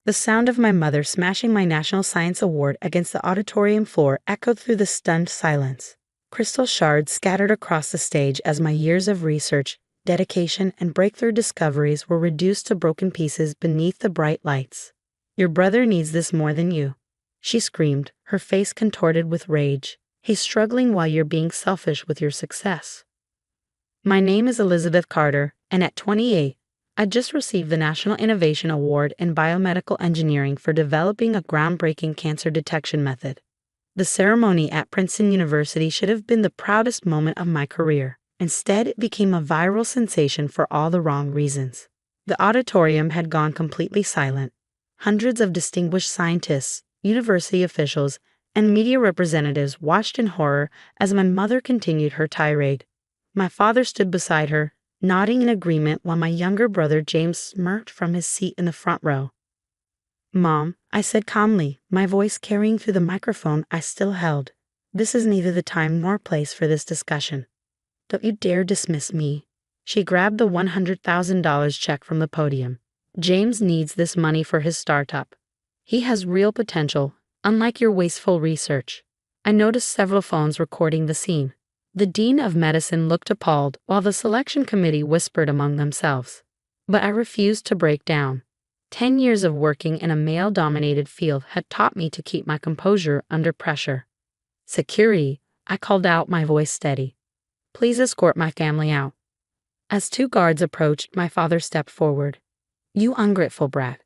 The sound of my mother smashing my National Science Award against the auditorium floor echoed through the stunned silence. Crystal shards scattered across the stage as my years of research, dedication, and breakthrough discoveries were reduced to broken pieces beneath the bright lights. "Your brother needs this more than you," she screamed, her face contorted with rage. "He's struggling while you're being selfish with your success." My name is Elizabeth Carter, and at 28, I just received the National Innovation Award in Biomedical Engineering for developing a groundbreaking cancer detection method. The ceremony at Princeton University should have been the proudest moment of my career. Instead, it became a viral sensation for all the wrong reasons. The auditorium had gone completely silent. Hundreds of distinguished scientists, university officials, and media representatives watched in horror as my mother continued her tirade. My father stood beside her, nodding in agreement while my younger brother James smirked from his seat in the front row. "Mom," I said calmly, my voice carrying through the microphone I still held, "this is neither the time nor place for this discussion. Don't you dare dismiss me." She grabbed the $100,000 check from the podium. "James needs this money for his startup. He has real potential, unlike your wasteful research." I noticed several phones recording the scene. The Dean of Medicine looked appalled while the selection committee whispered among themselves. But I refused to break down. 10 years of working in a male-dominated field had taught me to keep my composure under pressure. "Security," I called out, my voice steady. "Please escort my family out." As 2 guards approached, my father stepped forward. "You ungrateful brat.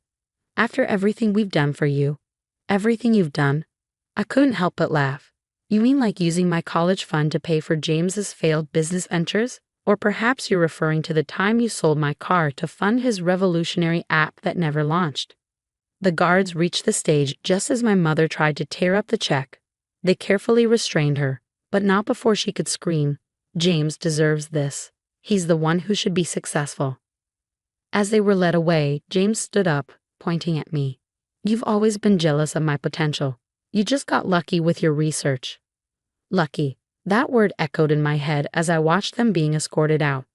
After everything we've done for you, everything you've done." I couldn't help but laugh. "You mean like using my college fund to pay for James's failed business ventures? Or perhaps you're referring to the time you sold my car to fund his revolutionary app that never launched." The guards reached the stage just as my mother tried to tear up the check. They carefully restrained her, but not before she could scream, "James deserves this. He's the one who should be successful." As they were led away, James stood up, pointing at me. "You've always been jealous of my potential. You just got lucky with your research." Lucky. That word echoed in my head as I watched them being escorted out.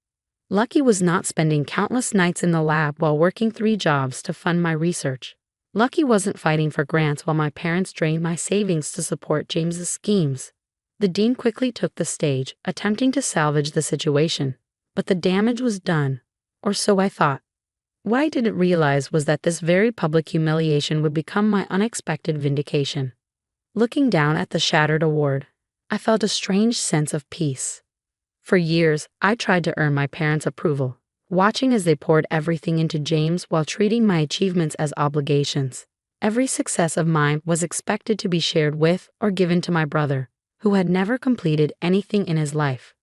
Lucky was not spending countless nights in the lab while working 3 jobs to fund my research. Lucky wasn't fighting for grants while my parents drained my savings to support James's schemes. The dean quickly took the stage, attempting to salvage the situation. But the damage was done, or so I thought. What I didn't realize was that this very public humiliation would become my unexpected vindication. Looking down at the shattered award, I felt a strange sense of peace. For years, I tried to earn my parents' approval, watching as they poured everything into James while treating my achievements as obligations. Every success of mine was expected to be shared with or given to my brother, who had never completed anything in his life.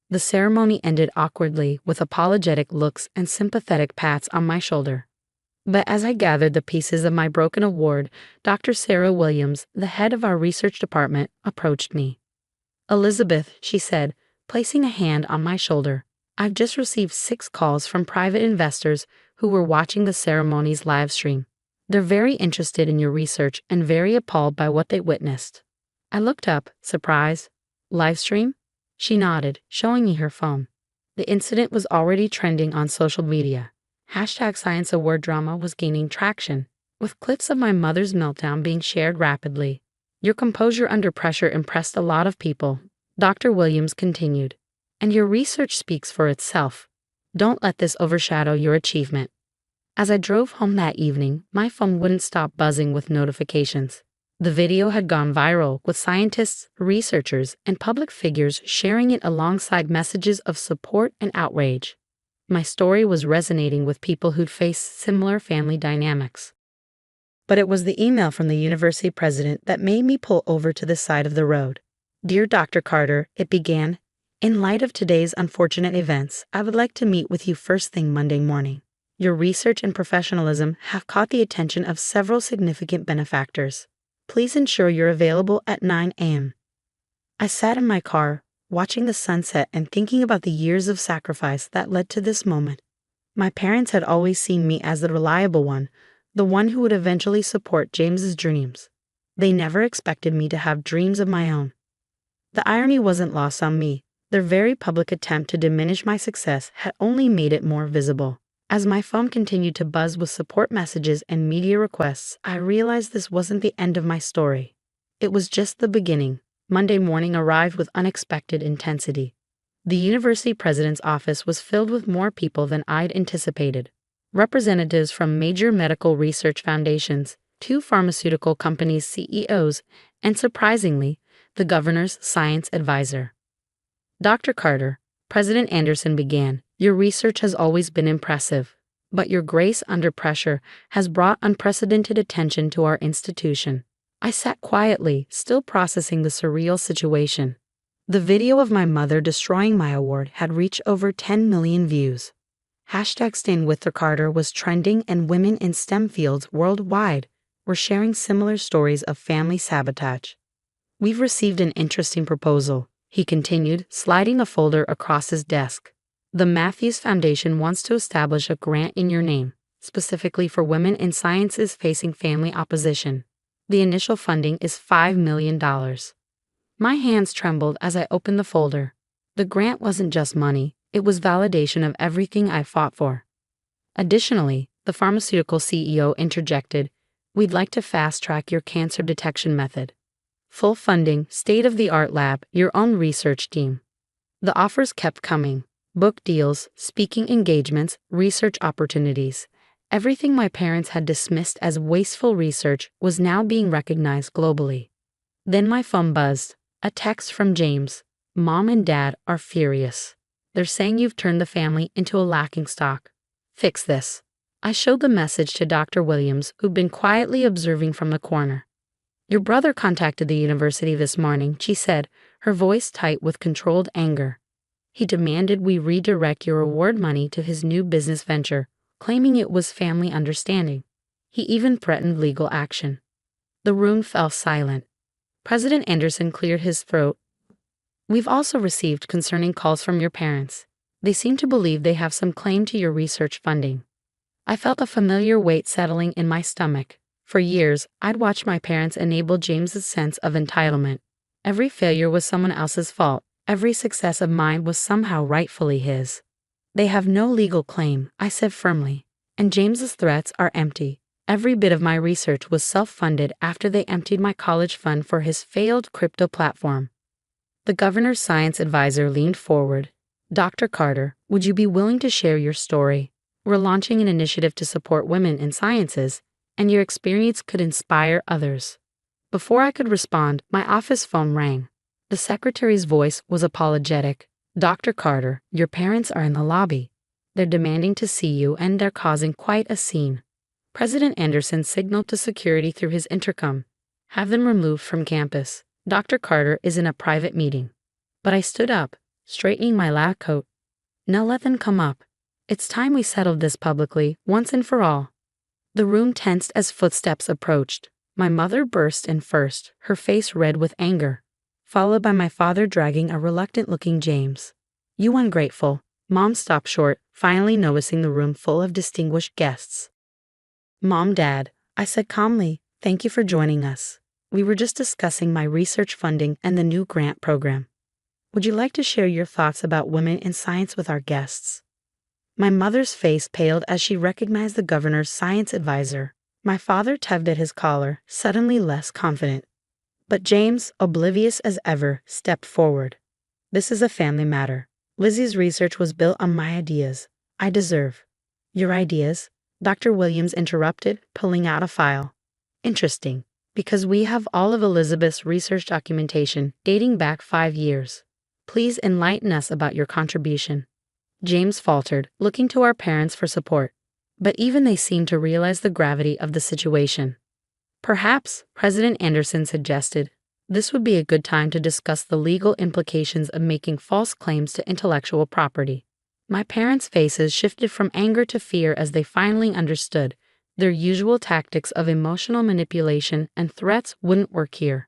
The ceremony ended awkwardly with apologetic looks and sympathetic pats on my shoulder. But as I gathered the pieces of my broken award, Dr. Sarah Williams, the head of our research department, approached me. "Elizabeth," she said, placing a hand on my shoulder, "I've just received 6 calls from private investors who were watching the ceremony's live stream. They're very interested in your research and very appalled by what they witnessed." I looked up, surprised. "Live stream?" She nodded, showing me her phone. The incident was already trending on social media. #Science Award drama was gaining traction, with clips of my mother's meltdown being shared rapidly. "Your composure under pressure impressed a lot of people," Dr. Williams continued. "And your research speaks for itself. Don't let this overshadow your achievement." As I drove home that evening, my phone wouldn't stop buzzing with notifications. The video had gone viral, with scientists, researchers, and public figures sharing it alongside messages of support and outrage. My story was resonating with people who'd faced similar family dynamics. But it was the email from the university president that made me pull over to the side of the road. "Dear Dr. Carter," it began, "in light of today's unfortunate events, I would like to meet with you first thing Monday morning. Your research and professionalism have caught the attention of several significant benefactors. Please ensure you're available at 9 a.m. I sat in my car, watching the sunset and thinking about the years of sacrifice that led to this moment. My parents had always seen me as the reliable one, the one who would eventually support James's dreams. They never expected me to have dreams of my own. The irony wasn't lost on me. Their very public attempt to diminish my success had only made it more visible. As my phone continued to buzz with support messages and media requests, I realized this wasn't the end of my story. It was just the beginning. Monday morning arrived with unexpected intensity. The university president's office was filled with more people than I'd anticipated. Representatives from major medical research foundations, 2 pharmaceutical companies' CEOs, and surprisingly, the governor's science advisor. Dr. Carter, President Anderson began, your research has always been impressive, but your grace under pressure has brought unprecedented attention to our institution. I sat quietly, still processing the surreal situation. The video of my mother destroying my award had reached over 10 million views. #StandWithDrCarter was trending, and women in STEM fields worldwide were sharing similar stories of family sabotage. We've received an interesting proposal, he continued, sliding a folder across his desk. The Matthews Foundation wants to establish a grant in your name, specifically for women in sciences facing family opposition. The initial funding is $5 million. My hands trembled as I opened the folder. The grant wasn't just money, it was validation of everything I fought for. Additionally, the pharmaceutical CEO interjected, we'd like to fast-track your cancer detection method. Full funding, state-of-the-art lab, your own research team. The offers kept coming. Book deals, speaking engagements, research opportunities. Everything my parents had dismissed as wasteful research was now being recognized globally. Then my phone buzzed. A text from James. Mom and Dad are furious. They're saying you've turned the family into a laughingstock. Fix this. I showed the message to Dr. Williams, who'd been quietly observing from the corner. Your brother contacted the university this morning, she said, her voice tight with controlled anger. He demanded we redirect your award money to his new business venture, claiming it was family understanding. He even threatened legal action. The room fell silent. President Anderson cleared his throat. We've also received concerning calls from your parents. They seem to believe they have some claim to your research funding. I felt a familiar weight settling in my stomach. For years, I'd watched my parents enable James's sense of entitlement. Every failure was someone else's fault. Every success of mine was somehow rightfully his. They have no legal claim, I said firmly. And James's threats are empty. Every bit of my research was self-funded after they emptied my college fund for his failed crypto platform. The governor's science advisor leaned forward. Dr. Carter, would you be willing to share your story? We're launching an initiative to support women in sciences, and your experience could inspire others. Before I could respond, my office phone rang. The secretary's voice was apologetic. Dr. Carter, your parents are in the lobby. They're demanding to see you, and they're causing quite a scene. President Anderson signaled to security through his intercom. Have them removed from campus. Dr. Carter is in a private meeting. But I stood up, straightening my lab coat. Now let them come up. It's time we settled this publicly, once and for all. The room tensed as footsteps approached. My mother burst in first, her face red with anger, followed by my father dragging a reluctant-looking James. You ungrateful. Mom stopped short, finally noticing the room full of distinguished guests. Mom, Dad, I said calmly, thank you for joining us. We were just discussing my research funding and the new grant program. Would you like to share your thoughts about women in science with our guests? My mother's face paled as she recognized the governor's science advisor. My father tugged at his collar, suddenly less confident. But James, oblivious as ever, stepped forward. This is a family matter. Lizzie's research was built on my ideas. I deserve. Your ideas? Dr. Williams interrupted, pulling out a file. Interesting, because we have all of Elizabeth's research documentation dating back 5 years. Please enlighten us about your contribution. James faltered, looking to our parents for support. But even they seemed to realize the gravity of the situation. Perhaps, President Anderson suggested, this would be a good time to discuss the legal implications of making false claims to intellectual property. My parents' faces shifted from anger to fear as they finally understood their usual tactics of emotional manipulation and threats wouldn't work here.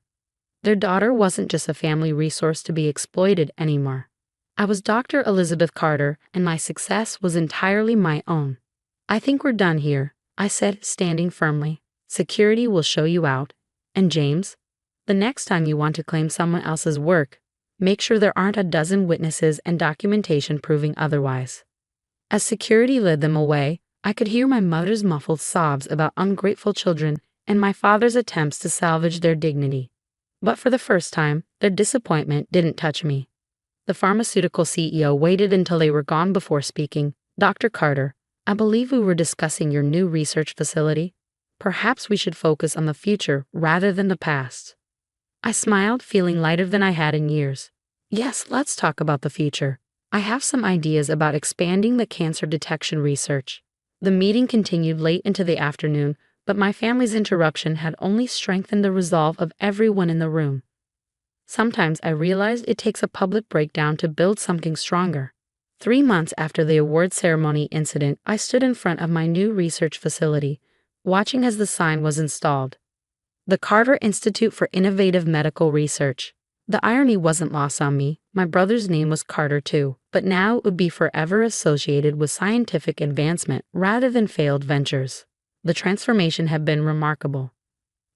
Their daughter wasn't just a family resource to be exploited anymore. I was Dr. Elizabeth Carter, and my success was entirely my own. I think we're done here, I said, standing firmly. Security will show you out. And James, the next time you want to claim someone else's work, make sure there aren't a dozen witnesses and documentation proving otherwise. As security led them away, I could hear my mother's muffled sobs about ungrateful children and my father's attempts to salvage their dignity. But for the first time, their disappointment didn't touch me. The pharmaceutical CEO waited until they were gone before speaking. Dr. Carter, I believe we were discussing your new research facility. Perhaps we should focus on the future rather than the past. I smiled, feeling lighter than I had in years. Yes, let's talk about the future. I have some ideas about expanding the cancer detection research. The meeting continued late into the afternoon, but my family's interruption had only strengthened the resolve of everyone in the room. Sometimes I realized it takes a public breakdown to build something stronger. 3 months after the award ceremony incident, I stood in front of my new research facility, watching as the sign was installed. The Carter Institute for Innovative Medical Research. The irony wasn't lost on me. My brother's name was Carter too, but now it would be forever associated with scientific advancement rather than failed ventures. The transformation had been remarkable.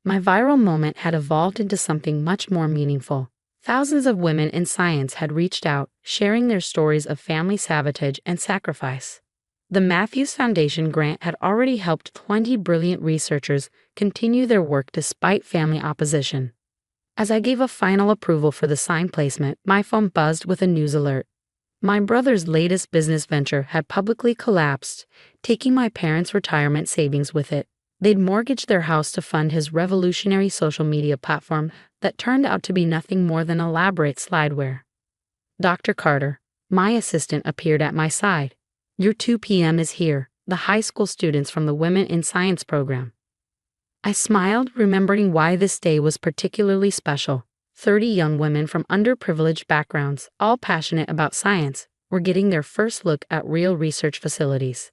My viral moment had evolved into something much more meaningful. Thousands of women in science had reached out, sharing their stories of family sabotage and sacrifice. The Matthews Foundation grant had already helped 20 brilliant researchers continue their work despite family opposition. As I gave a final approval for the sign placement, my phone buzzed with a news alert. My brother's latest business venture had publicly collapsed, taking my parents' retirement savings with it. They'd mortgaged their house to fund his revolutionary social media platform that turned out to be nothing more than elaborate slideware. Dr. Carter, my assistant, appeared at my side. Your 2 p.m. is here, the high school students from the Women in Science program. I smiled, remembering why this day was particularly special. 30 young women from underprivileged backgrounds, all passionate about science, were getting their first look at real research facilities.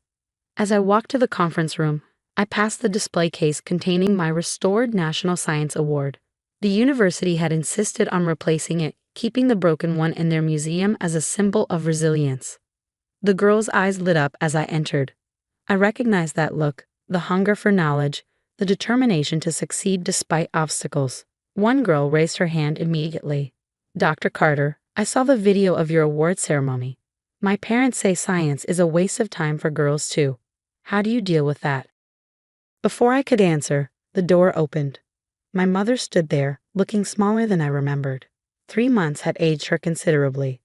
As I walked to the conference room, I passed the display case containing my restored National Science Award. The university had insisted on replacing it, keeping the broken one in their museum as a symbol of resilience. The girls' eyes lit up as I entered. I recognized that look, the hunger for knowledge, the determination to succeed despite obstacles. One girl raised her hand immediately. Dr. Carter, I saw the video of your award ceremony. My parents say science is a waste of time for girls too. How do you deal with that? Before I could answer, the door opened. My mother stood there, looking smaller than I remembered. 3 months had aged her considerably.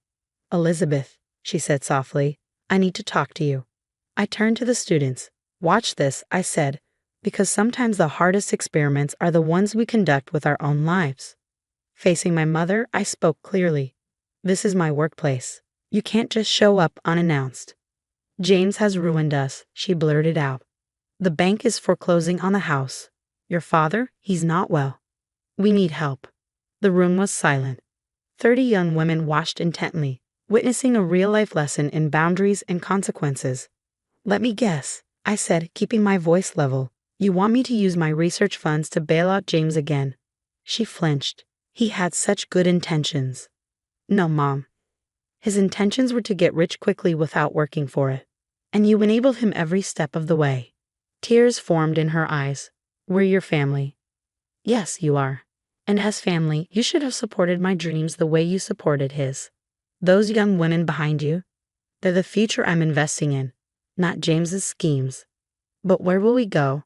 Elizabeth, she said softly, I need to talk to you. I turned to the students. Watch this, I said, because sometimes the hardest experiments are the ones we conduct with our own lives. Facing my mother, I spoke clearly. This is my workplace. You can't just show up unannounced. James has ruined us, she blurted out. The bank is foreclosing on the house. Your father, he's not well. We need help. The room was silent. 30 young women watched intently, witnessing a real-life lesson in boundaries and consequences. Let me guess, I said, keeping my voice level. You want me to use my research funds to bail out James again? She flinched. He had such good intentions. No, Mom. His intentions were to get rich quickly without working for it. And you enabled him every step of the way. Tears formed in her eyes. We're your family. Yes, you are. And as family, you should have supported my dreams the way you supported his. Those young women behind you, they're the future I'm investing in, not James's schemes. But where will we go?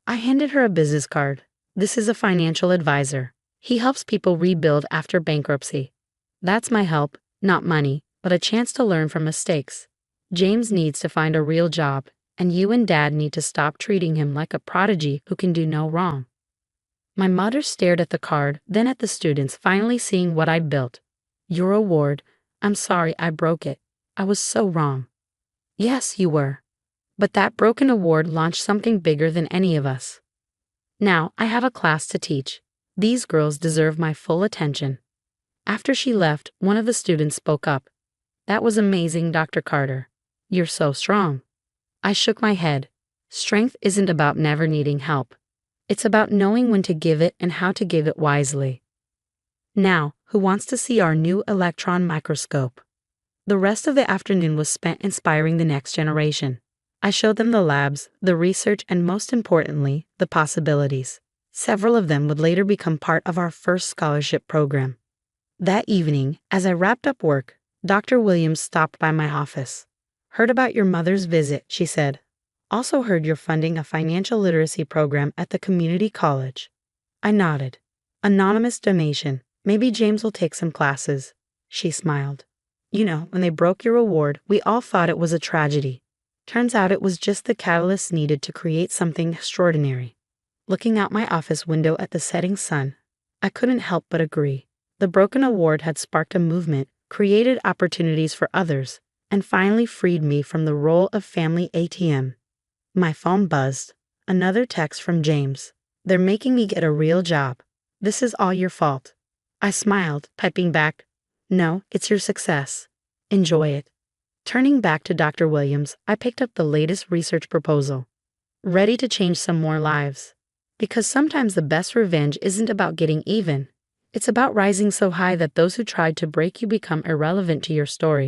I handed her a business card. This is a financial advisor. He helps people rebuild after bankruptcy. That's my help, not money, but a chance to learn from mistakes. James needs to find a real job, and you and Dad need to stop treating him like a prodigy who can do no wrong. My mother stared at the card, then at the students, finally seeing what I'd built. Your award. I'm sorry I broke it. I was so wrong. Yes, you were. But that broken award launched something bigger than any of us. Now, I have a class to teach. These girls deserve my full attention. After she left, one of the students spoke up. That was amazing, Dr. Carter. You're so strong. I shook my head. Strength isn't about never needing help. It's about knowing when to give it and how to give it wisely. Now, who wants to see our new electron microscope? The rest of the afternoon was spent inspiring the next generation. I showed them the labs, the research, and most importantly, the possibilities. Several of them would later become part of our first scholarship program. That evening, as I wrapped up work, Dr. Williams stopped by my office. Heard about your mother's visit, she said. Also heard you're funding a financial literacy program at the community college. I nodded. Anonymous donation. Maybe James will take some classes. She smiled. You know, when they broke your award, we all thought it was a tragedy. Turns out it was just the catalyst needed to create something extraordinary. Looking out my office window at the setting sun, I couldn't help but agree. The broken award had sparked a movement, created opportunities for others, and finally freed me from the role of family ATM. My phone buzzed. Another text from James. They're making me get a real job. This is all your fault. I smiled, typing back, no, it's your success. Enjoy it. Turning back to Dr. Williams, I picked up the latest research proposal. Ready to change some more lives. Because sometimes the best revenge isn't about getting even. It's about rising so high that those who tried to break you become irrelevant to your story.